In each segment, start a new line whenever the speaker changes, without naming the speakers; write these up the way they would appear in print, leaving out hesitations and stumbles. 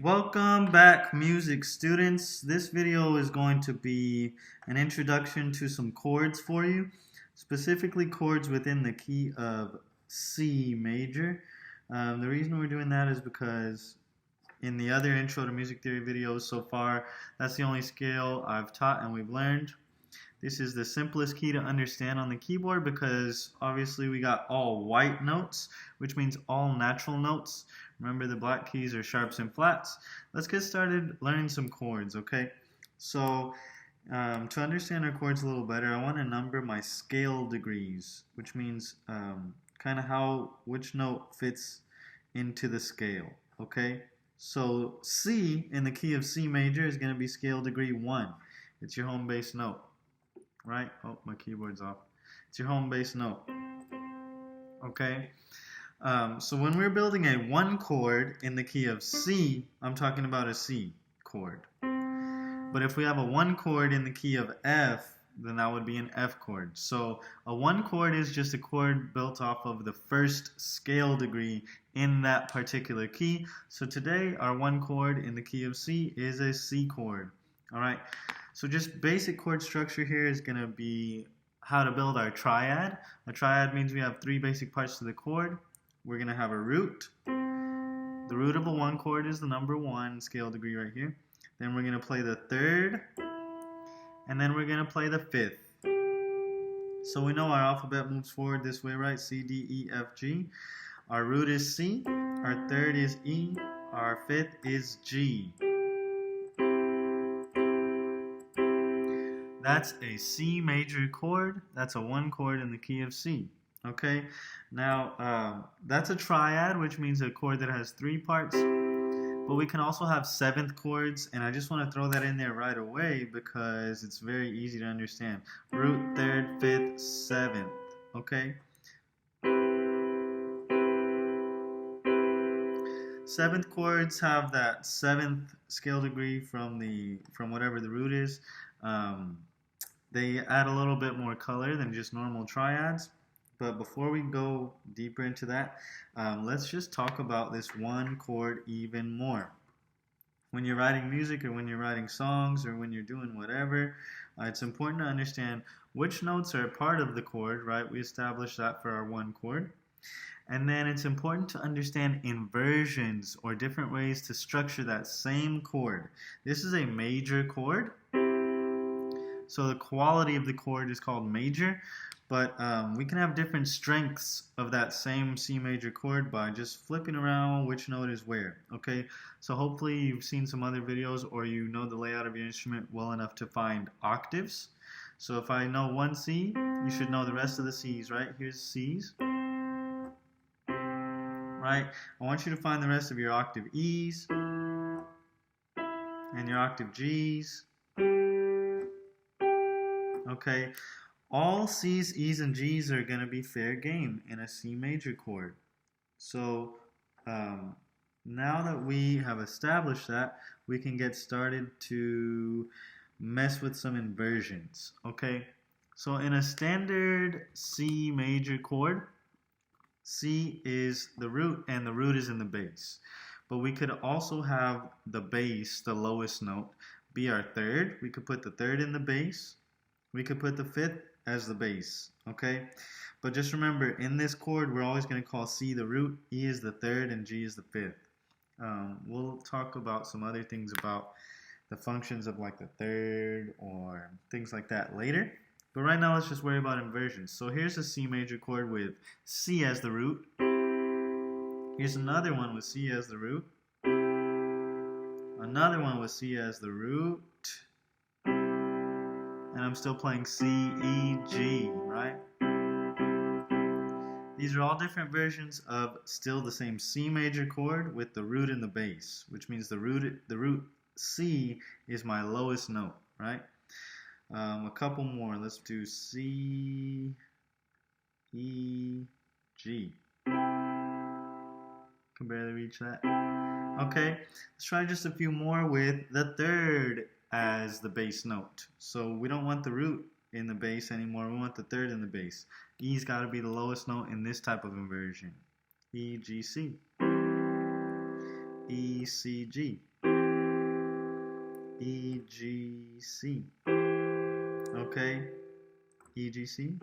Welcome back, music students. This video is going to be an introduction to some chords for you, specifically chords within the key of C major. The reason we're doing that is because in the other intro to music theory videos so far, that's the only scale I've taught and we've learned. This is the simplest key to understand on the keyboard because obviously we got all white notes, which means all natural notes. Remember, the black keys are sharps and flats. Let's get started learning some chords, okay? So to understand our chords a little better, I want to number my scale degrees, which means kind of which note fits into the scale, okay? So C in the key of C major is going to be scale degree 1. It's your home bass note. Right? Oh, my keyboard's off. It's your home bass note. Okay? So when we're building a 1 chord in the key of C, I'm talking about a C chord. But if we have a 1 chord in the key of F, then that would be an F chord. So a 1 chord is just a chord built off of the first scale degree in that particular key. So today, our 1 chord in the key of C is a C chord. Alright? So just basic chord structure here is going to be how to build our triad. A triad means we have 3 basic parts to the chord. We're going to have a root. The root of a 1 chord is the number 1 scale degree right here. Then we're going to play the 3rd. And then we're going to play the 5th. So we know our alphabet moves forward this way, right? C, D, E, F, G. Our root is C. Our 3rd is E. Our 5th is G. That's a C major chord. That's a 1 chord in the key of C. Okay? Now, that's a triad, which means a chord that has 3 parts. But we can also have 7th chords, and I just want to throw that in there right away because it's very easy to understand. Root, 3rd, 5th, 7th. Okay? 7th chords have that 7th scale degree from whatever the root is. They add a little bit more color than just normal triads. But before we go deeper into that, let's just talk about this 1 chord even more. When you're writing music or when you're writing songs or when you're doing whatever, it's important to understand which notes are a part of the chord, right? We established that for our 1 chord. And then it's important to understand inversions or different ways to structure that same chord. This is a major chord. So the quality of the chord is called major, but we can have different strengths of that same C major chord by just flipping around which note is where, okay? So hopefully you've seen some other videos or you know the layout of your instrument well enough to find octaves. So if I know 1 C, you should know the rest of the C's, right? Here's C's. Right? I want you to find the rest of your octave E's and your octave G's. Okay, all C's, E's, and G's are going to be fair game in a C major chord. So now that we have established that, we can get started to mess with some inversions. Okay, so in a standard C major chord, C is the root and the root is in the bass. But we could also have the bass, the lowest note, be our 3rd. We could put the 3rd in the bass. We could put the 5th as the bass, okay? But just remember, in this chord, we're always going to call C the root, E is the 3rd, and G is the 5th. We'll talk about some other things about the functions of like the 3rd or things like that later. But right now, let's just worry about inversions. So here's a C major chord with C as the root. Here's another one with C as the root. Another one with C as the root. And I'm still playing C, E, G, right? These are all different versions of still the same C major chord with the root in the bass, which means the root C is my lowest note, right? A couple more. Let's do C, E, G. Can barely reach that. Okay, let's try just a few more with the 3rd as the bass note. So we don't want the root in the bass anymore. We want the 3rd in the bass. E's got to be the lowest note in this type of inversion. E, G, C. E, C, G, E, G, C. Okay, E, G, C.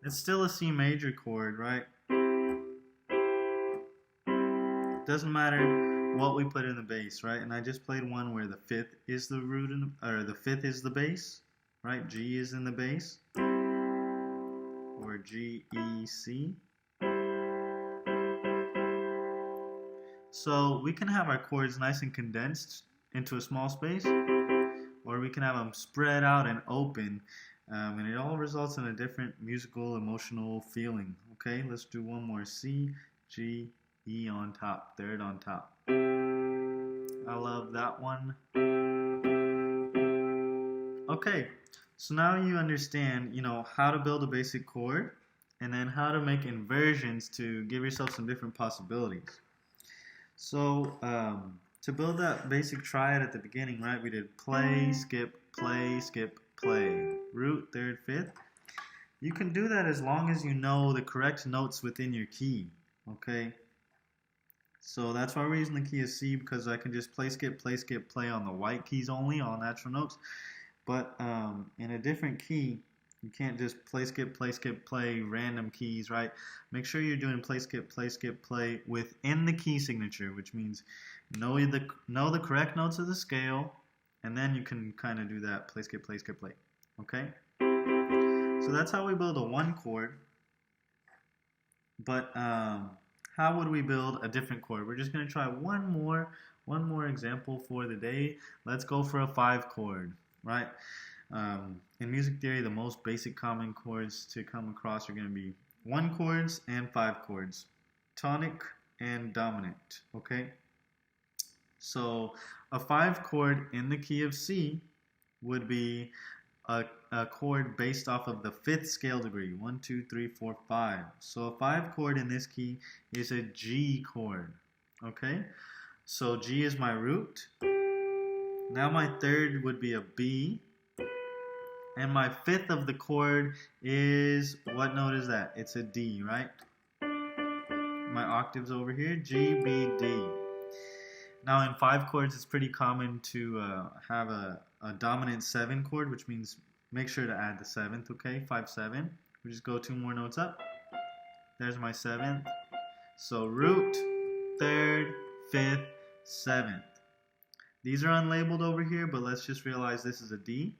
It's still a C major chord, right? Doesn't matter what we put in the bass, right? And I just played one where the fifth is the root or the fifth is the bass, right? G is in the bass, or G, E, C. So we can have our chords nice and condensed into a small space, or we can have them spread out and open, and it all results in a different musical, emotional feeling. Okay, let's do one more. C, G, E on top, third on top. I love that one. Okay, so now you understand, how to build a basic chord, and then how to make inversions to give yourself some different possibilities. So, to build that basic triad at the beginning, right, we did play, skip, play, root, third, fifth. You can do that as long as you know the correct notes within your key, okay? So that's why we're using the key of C, because I can just play, skip, play on the white keys only, all natural notes. But in a different key, you can't just play, skip, play, random keys, right? Make sure you're doing play, skip, play within the key signature, which means know the correct notes of the scale, and then you can kind of do that play, skip, play. Okay? So that's how we build a one chord. But how would we build a different chord? We're just going to try one more example for the day. Let's go for a 5 chord, right? In music theory, the most basic common chords to come across are going to be 1 chords and 5 chords, tonic and dominant. Okay, so a 5 chord in the key of C would be a chord based off of the 5th scale degree, 1, 2, 3, 4, 5. So a 5 chord in this key is a G chord. Okay, so G is my root. Now my third would be a B. And my 5th of the chord is, what note is that? It's a D, right? My octaves over here, G, B, D. Now in 5 chords, it's pretty common to have a dominant 7 chord, which means make sure to add the 7th, okay? 5, 7. We just go 2 more notes up. There's my 7th. So root, 3rd, 5th, 7th. These are unlabeled over here, but let's just realize this is a D.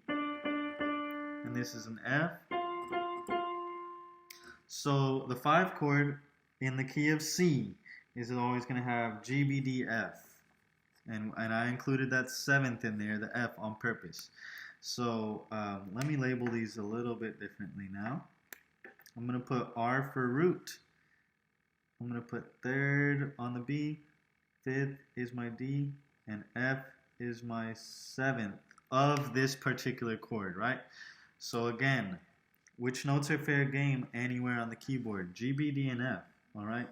And this is an F. So the 5 chord in the key of C is always going to have G, B, D, F. And I included that 7th in there, the F, on purpose. So let me label these a little bit differently now. I'm going to put R for root. I'm going to put 3rd on the B, 5th is my D, and F is my 7th of this particular chord, right? So again, which notes are fair game anywhere on the keyboard? G, B, D, and F, all right?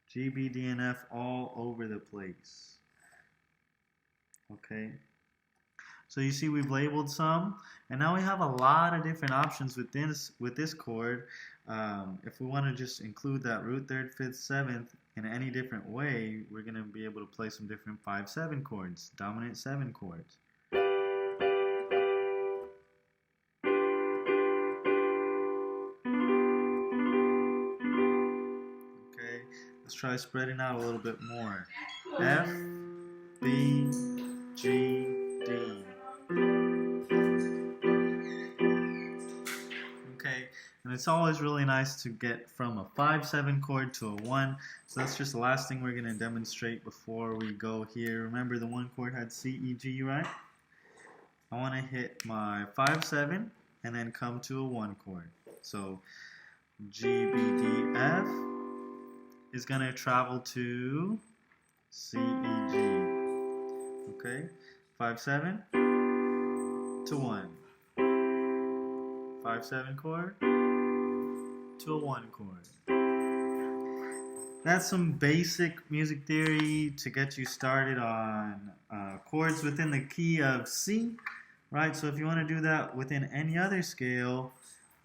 G, B, D, and F all over the place. Okay? So you see we've labeled some, and now we have a lot of different options with this chord. If we want to just include that root, 3rd, 5th, 7th in any different way, we're going to be able to play some different 5, 7 chords, dominant 7 chords. Let's try spreading out a little bit more. F, B, G, D. Okay, and it's always really nice to get from a 5-7 chord to a 1. So that's just the last thing we're going to demonstrate before we go here. Remember the 1 chord had C, E, G, right? I want to hit my 5-7 and then come to a 1 chord. So G, B, D, F is going to travel to C, E, G. Okay, 5-7 to 1. 5-7 chord to a 1 chord. That's some basic music theory to get you started on chords within the key of C, right? So if you want to do that within any other scale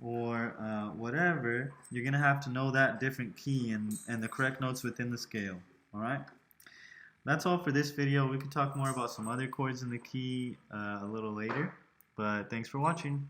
or whatever, you're going to have to know that different key and the correct notes within the scale. Alright? That's all for this video. We could talk more about some other chords in the key a little later. But thanks for watching.